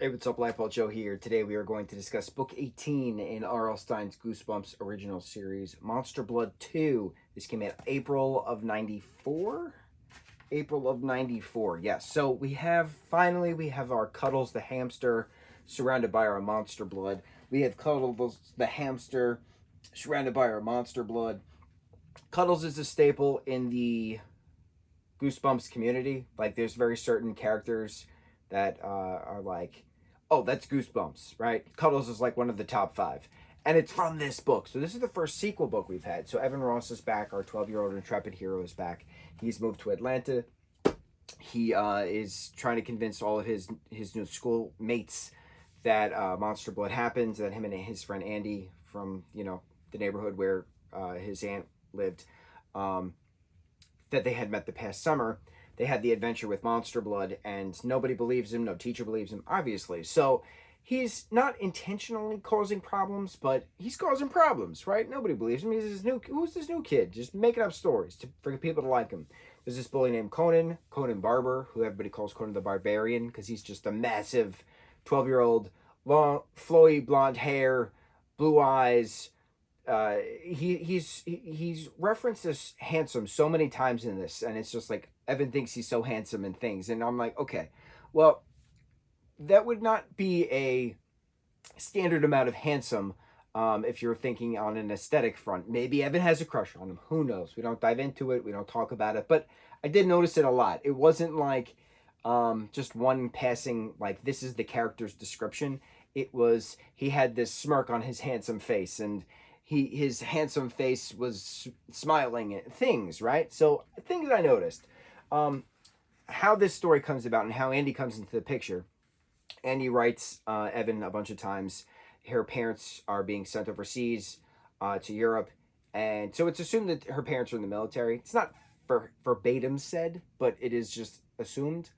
Hey, what's up, lightboltjoe here. Today we are going to discuss Book 18 in R.L. Stine's Goosebumps original series, Monster Blood 2. This came out April of 94? April of 94, yes. So we have our Cuddles the hamster surrounded by our Monster Blood. We have Cuddles the hamster surrounded by our Monster Blood. Cuddles is a staple in the Goosebumps community. Like, there's very certain characters that are like, oh, that's Goosebumps, right? Cuddles is like one of the top five. And it's from this book. So this is the first sequel book we've had. So Evan Ross is back. Our 12-year-old intrepid hero is back. He's moved to Atlanta. He is trying to convince all of his new school mates that Monster Blood happens, that him and his friend Andy from, the neighborhood where his aunt lived, that they had met the past summer. They had the adventure with Monster Blood, and nobody believes him. No teacher believes him, obviously. So he's not intentionally causing problems, but he's causing problems, right? Nobody believes him. Who's this new kid? Just making up stories for people to like him. There's this bully named Conan Barber, who everybody calls Conan the Barbarian, because he's just a massive 12-year-old, long, flowy blonde hair, blue eyes. He's referenced as handsome so many times in this, and it's just like Evan thinks he's so handsome and things, and I'm like, okay, well, that would not be a standard amount of handsome if you're thinking on an aesthetic front. Maybe Evan has a crush on him. Who knows? We don't dive into it. We don't talk about it, but I did notice it a lot. It wasn't like just one passing, like, this is the character's description. It was, he had this smirk on his handsome face, and his handsome face was smiling at things, right? So things I noticed. How this story comes about and how Andy comes into the picture. Andy writes Evan a bunch of times. Her parents are being sent overseas to Europe, and so it's assumed that her parents are in the military. It's not verbatim said, but it is just assumed.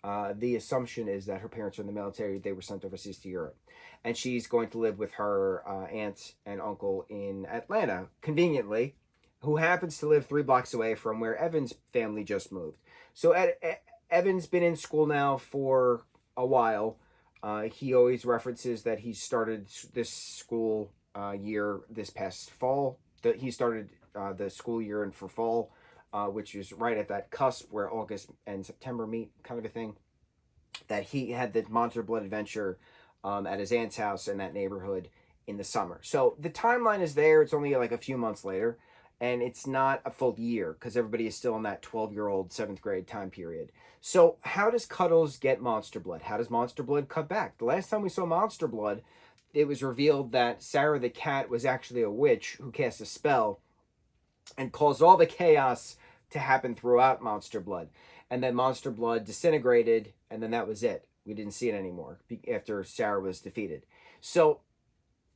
The assumption is that her parents are in the military. They were sent overseas to Europe. And she's going to live with her aunt and uncle in Atlanta, conveniently, who happens to live 3 blocks away from where Evan's family just moved. So Evan's been in school now for a while. He always references that he started this school year this past fall. He started the school year for fall, which is right at that cusp where August and September meet, kind of a thing. That he had the Monster Blood adventure at his aunt's house in that neighborhood in the summer. So the timeline is there. It's only like a few months later, and it's not a full year because everybody is still in that 12-year-old 7th grade time period. So how does Cuddles get Monster Blood? How does Monster Blood cut back? The last time we saw Monster Blood, it was revealed that Sarah the cat was actually a witch who cast a spell and caused all the chaos to happen throughout Monster Blood. And then Monster Blood disintegrated, and then that was it. We didn't see it anymore after Sarah was defeated. So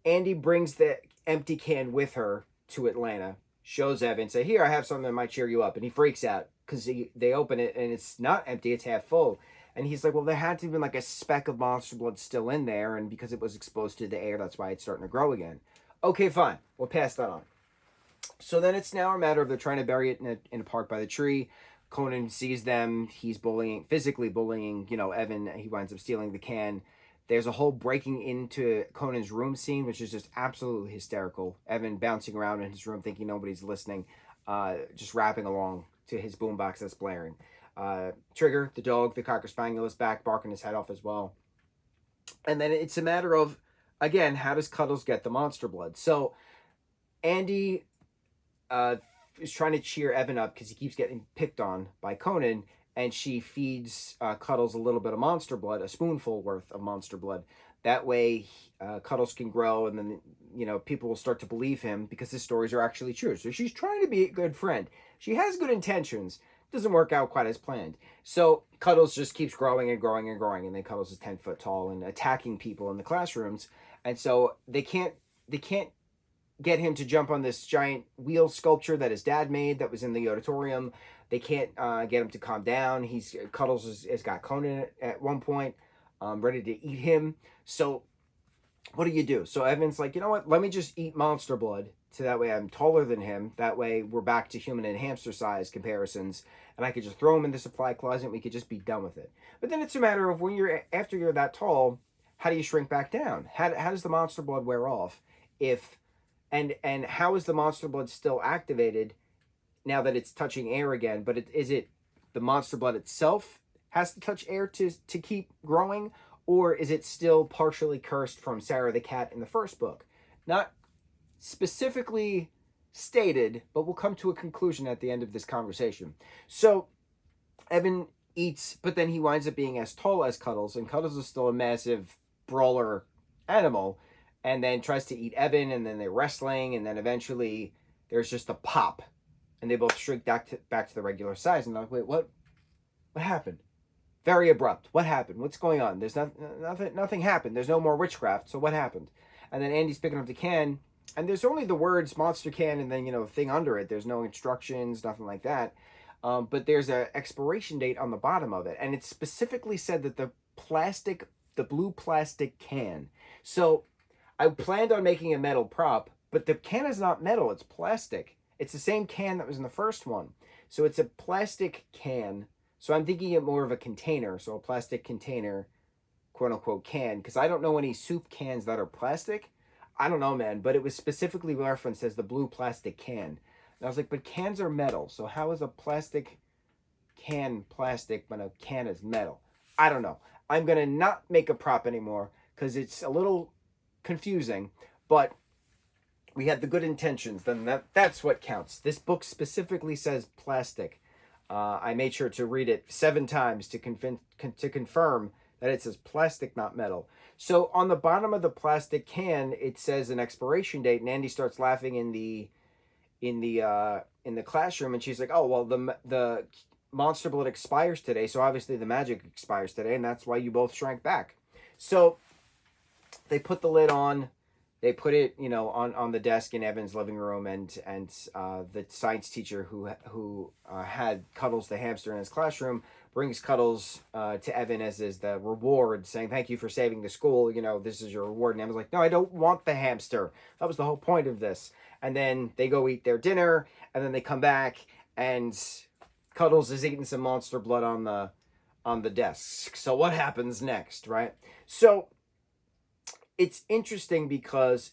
Andy brings the empty can with her to Atlanta, shows Evan, say, here, I have something that might cheer you up. And he freaks out because they open it, and it's not empty, it's half full. And he's like, well, there had to have been like a speck of Monster Blood still in there, and because it was exposed to the air, that's why it's starting to grow again. Okay, fine. We'll pass that on. So then it's now a matter of they're trying to bury it in a park by the tree. Conan sees them. He's physically bullying, Evan. He winds up stealing the can. There's a whole breaking into Conan's room scene, which is just absolutely hysterical. Evan bouncing around in his room thinking nobody's listening, just rapping along to his boombox that's blaring. Trigger, the dog, the Cocker Spaniel, is back, barking his head off as well. And then it's a matter of, again, how does Cuddles get the Monster Blood? So Andy is trying to cheer Evan up because he keeps getting picked on by Conan, and she feeds Cuddles a little bit of Monster Blood, a spoonful worth of Monster Blood. That way, Cuddles can grow, and then, people will start to believe him because his stories are actually true. So she's trying to be a good friend. She has good intentions. Doesn't work out quite as planned. So Cuddles just keeps growing and growing and growing, and then Cuddles is 10 foot tall and attacking people in the classrooms. And so they can't get him to jump on this giant wheel sculpture that his dad made that was in the auditorium. They can't get him to calm down. Cuddles has got Conan at one point, ready to eat him. So what do you do? So Evan's like, you know what? Let me just eat Monster Blood, so that way I'm taller than him. That way we're back to human and hamster size comparisons, and I could just throw him in the supply closet and we could just be done with it. But then it's a matter of after you're that tall, how do you shrink back down? How does the monster blood wear off? If and how is the monster blood still activated now that it's touching air again? But is it the monster blood itself has to touch air to keep growing, or is it still partially cursed from Sarah the cat in the first book? Not specifically stated, but we'll come to a conclusion at the end of this conversation. So Evan eats, but then he winds up being as tall as Cuddles, and Cuddles is still a massive brawler animal, and then tries to eat Evan, and then they're wrestling, and then eventually there's just a pop, and they both shrink back to the regular size. And I'm like, wait, what happened? Very abrupt. What happened? What's going on? There's nothing happened. There's no more witchcraft. So what happened? And then Andy's picking up the can, and there's only the words monster can and then, you know, thing under it. There's no instructions, nothing like that. But there's an expiration date on the bottom of it, and it specifically said that the blue plastic can. So I planned on making a metal prop, but the can is not metal, it's plastic. It's the same can that was in the first one. So it's a plastic can. So I'm thinking it more of a container, so a plastic container, quote unquote can, because I don't know any soup cans that are plastic. I don't know, man, but it was specifically referenced as the blue plastic can. And I was like, but cans are metal, so how is a plastic can plastic when a can is metal? I don't know. I'm going to not make a prop anymore because it's a little confusing, but we had the good intentions, then that's what counts. This book specifically says plastic. I made sure to read it 7 times to confirm that it says plastic, not metal. So on the bottom of the plastic can, it says an expiration date, and Andy starts laughing in the classroom, and she's like, "Oh, well, the monster blood expires today, so obviously the magic expires today, and that's why you both shrank back." So they put the lid on. They put it, you know, on the desk in Evan's living room, and the science teacher who had Cuddles the hamster in his classroom brings Cuddles to Evan as is the reward, saying, "Thank you for saving the school. You know, this is your reward." And Evan's like, "No, I don't want the hamster. That was the whole point of this." And then they go eat their dinner, and then they come back, and Cuddles is eating some monster blood on the desk. So what happens next, right? So it's interesting because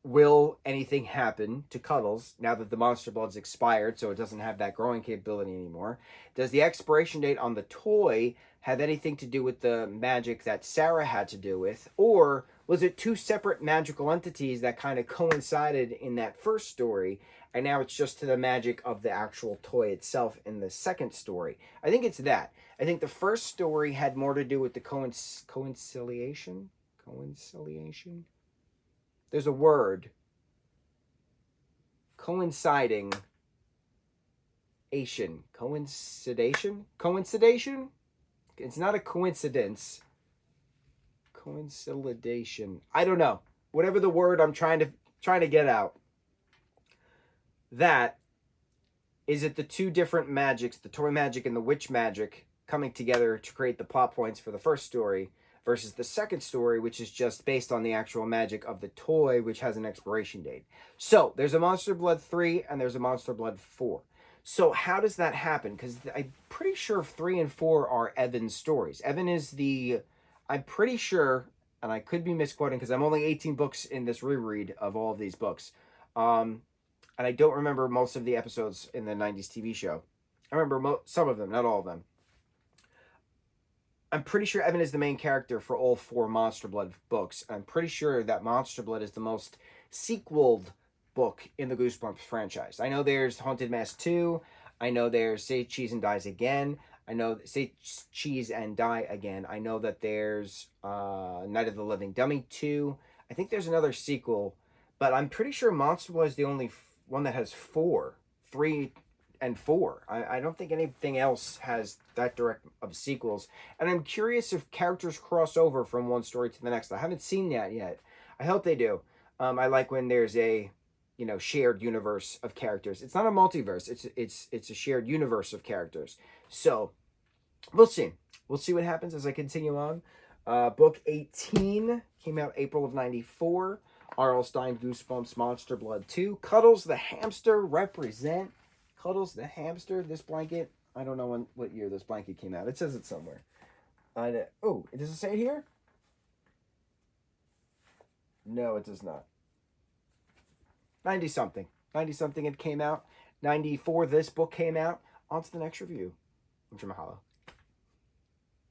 will anything happen to Cuddles now that the monster blood's expired, so it doesn't have that growing capability anymore? Does the expiration date on the toy have anything to do with the magic that Sarah had to do with? Or was it 2 separate magical entities that kind of coincided in that first story, and now it's just to the magic of the actual toy itself in the second story? I think it's that. I think the first story had more to do with the conciliation. There's a word. Coinciding. Coincidation? It's not a coincidence. Coincidation. I don't know. Whatever the word I'm trying to get out. That is it the 2 different magics, the toy magic and the witch magic, coming together to create the plot points for the first story, versus the second story, which is just based on the actual magic of the toy, which has an expiration date. So there's a Monster Blood 3 and there's a Monster Blood 4. So how does that happen? Because I'm pretty sure 3 and 4 are Evan's stories. Evan is I'm pretty sure, and I could be misquoting because I'm only 18 books in this reread of all of these books. And I don't remember most of the episodes in the 90s TV show. I remember some of them, not all of them. I'm pretty sure Evan is the main character for all 4 Monster Blood books. I'm pretty sure that Monster Blood is the most sequeled book in the Goosebumps franchise. I know there's Haunted Mask 2. I know there's Say Cheese and Dies Again. I know Say Cheese and Die Again. I know that there's Night of the Living Dummy 2. I think there's another sequel, but I'm pretty sure Monster Blood is the only one that has 4. 3 and 4. I don't think anything else has that direct of sequels. And I'm curious if characters cross over from one story to the next. I haven't seen that yet. I hope they do. I like when there's a, you know, shared universe of characters. It's not a multiverse. It's a shared universe of characters. So we'll see. We'll see what happens as I continue on. Book 18 came out April of 94. R.L. Stine, Goosebumps, Monster Blood 2. Cuddles the hamster represent. Cuddles the hamster. This blanket, I don't know what year this blanket came out. It says it somewhere. Oh, does it say it here? No, it does not. 90 something. 90 something it came out. 94 this book came out. On to the next review. Mucho mahalo.